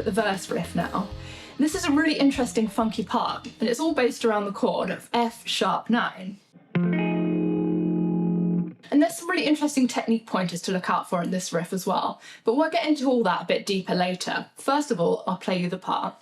the verse riff now. This is a really interesting funky part, and it's all based around the chord of F sharp 9. And there's some really interesting technique pointers to look out for in this riff as well, but we'll get into all that a bit deeper later. First of all, I'll play you the part.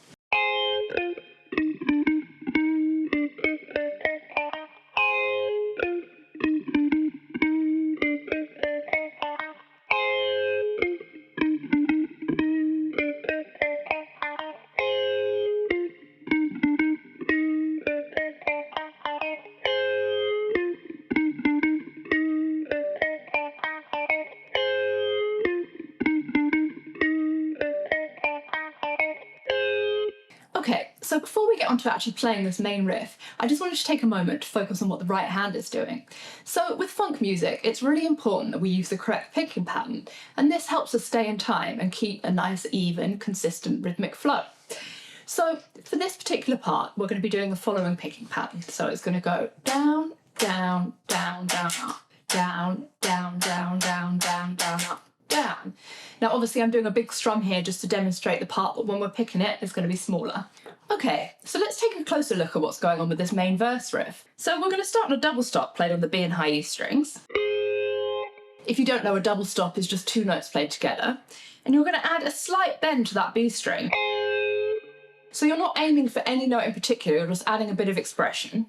Okay, so before we get on to actually playing this main riff, I just wanted to take a moment to focus on what the right hand is doing. So with funk music, it's really important that we use the correct picking pattern, and this helps us stay in time and keep a nice, even, consistent rhythmic flow. So for this particular part, we're going to be doing the following picking pattern. So it's going to go down, down, down, down, up, down, down, down, down, down, down, up, down. Now obviously I'm doing a big strum here just to demonstrate the part, but when we're picking it, it's going to be smaller. Okay, so let's take a closer look at what's going on with this main verse riff. So we're going to start on a double stop played on the B and high E strings. If you don't know, a double stop is just two notes played together, and you're going to add a slight bend to that B string. So you're not aiming for any note in particular, you're just adding a bit of expression.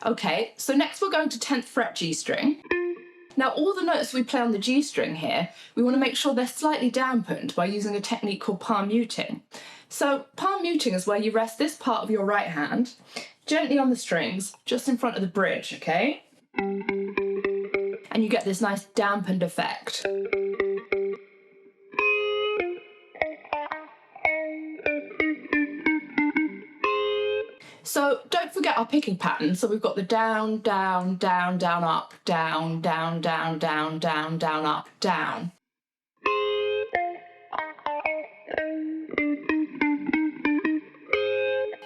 Okay, so next we're going to 10th fret G string. Now all the notes we play on the G string here, we want to make sure they're slightly dampened by using a technique called palm muting. So palm muting is where you rest this part of your right hand gently on the strings, just in front of the bridge, okay? And you get this nice dampened effect. So don't forget our picking pattern. So we've got the down, down, down, down, up, down, down, down, down, down, down, up, down.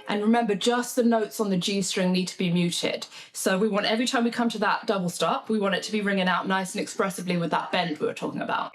And remember, just the notes on the G string need to be muted. So we want every time we come to that double stop, we want it to be ringing out nice and expressively with that bend we were talking about.